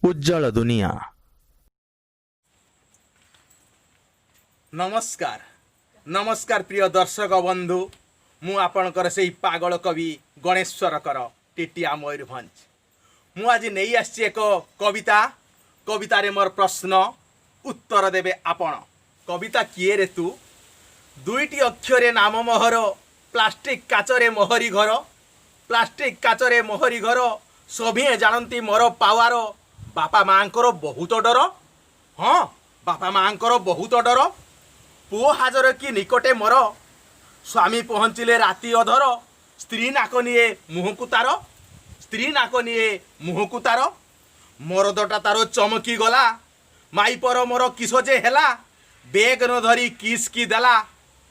उज्जवल दुनिया। नमस्कार नमस्कार प्रिय दर्शक बंधु मु आपणकर से पागल कवि गणेश्वर कर टिटिया मयूरभंज मु आज नहीं आसी एक कविता कवितारे मोर प्रश्न उत्तर देबे आपण। कविता किए रे तू दुईटी अक्षरे नाम मोहर प्लास्टिक काचरे मोहरी घर प्लास्टिक काचरे मोहरी घर सभी जानती मोर पावार बापा माँकर बहुत डर। हाँ बापा माँकर बहुत डर पुओ हाजर कि निकटे मोर स्वामी पहुँचिले राति अधर स्त्री नाक निए मुहकु तार स्त्री नाक निए मुहकु तार मरदटा तार चमकी गला माई पर मोर किस जे हेला बेग न धरी किस की देला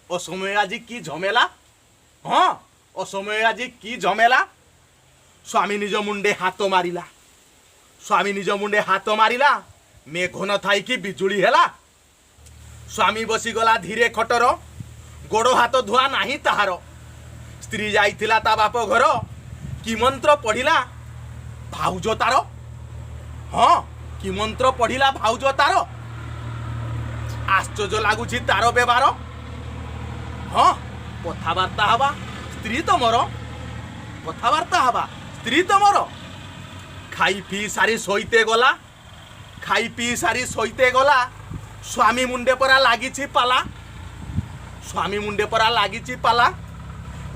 असमय आज की झमेला। हाँ असमय आज की झमेला। स्वामी निज मुंडे हाथ मारिला स्वामी निज मुंडे हाथ मारिला मेघ न थाई कि बिजुली हेला। स्वामी बसीगला धीरे खटर गोड़ हाथ धुआ नाही ताहार स्त्री जाइथिला ता बाप घर कि मंत्र पढ़िला भाउज तार। हाँ कि मंत्र पढ़िला भाउज तार आश्चर्य लगुच तार व्यवहार। हाँ कथबार्ता हवा स्त्री तुमर कथबार्ता हवा स्त्री तुमर खाई पी सारी शोते गला खाई पी सारी शोते गला स्वामी मुंडे परा लागिछि पाला स्वामी मुंडे परा लागिछि पाला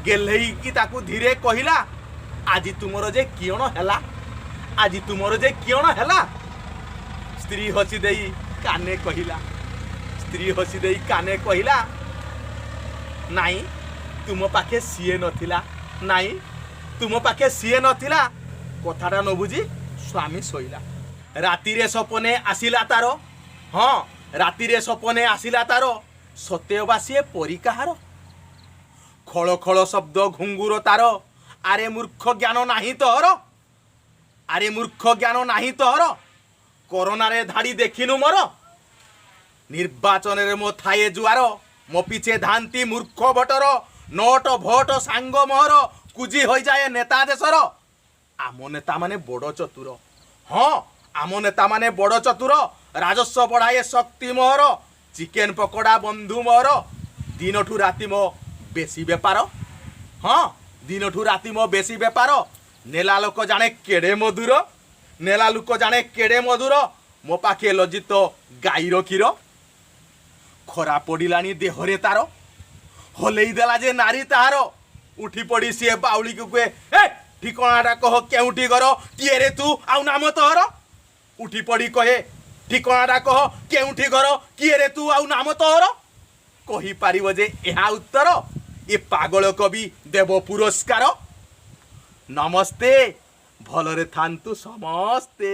गेल्हेई कि ताकू धीरे कहिला आजी तुमर जे कियण हेला आजी तुमर जे कियण हेला। स्त्री हसी देई काने कहिला स्त्री हसी देई काने कहिला नाई तुम पाखे सीए नथिला नाई तुम पाखे सीए नथिला कथाटा न बुझी स्वामी शोइला। रातिरे सपने आसिला तार। हाँ रातिरे सपने आसिला तार सत्यबा सीए परी काहार खळ खळ शब्द घुंगुर तार आरे मूर्ख ज्ञान नाही तोहर आरे मूर्ख ज्ञान नाही तोहर कोरोना रे धाड़ी देखिनु मोर निर्वाचन रे मो थाए जुआर मो पिछे धांती मूर्ख भटर नोट भोट सांग मोहर कुजी हो जाए नेता देशर आम नेता माने बड़ चतुर। हाँ आम नेता माने बड़ चतुर राजस्व बढ़ाए शक्ति मोहर चिकेन पकोड़ा बंधु मोहर दिन ठू राति मो बेसी बेपार। हाँ दिन ठू राति मो बेसी बेपार नेला लोक जाने केड़े मधुर नेला लोक जाने केड़े मधुर मो पाखे लज्जित गाईर क्षीर खरा पड़िलानी देहरे तार हलई देला जे नारी ताहार उठी पड़ी सी बाउली को कहे ठिकाणाटा कह केउठी घर किए रे तू आउ नाम तोहर उठी पड़ी कहे ठिकाणाटा कह केउठी घर किए रे तू आउ नाम तोहर कही पारिबो जे एहा उत्तर ए पागल कवि देव पुरस्कार। नमस्ते भलरे थांतु समस्ते।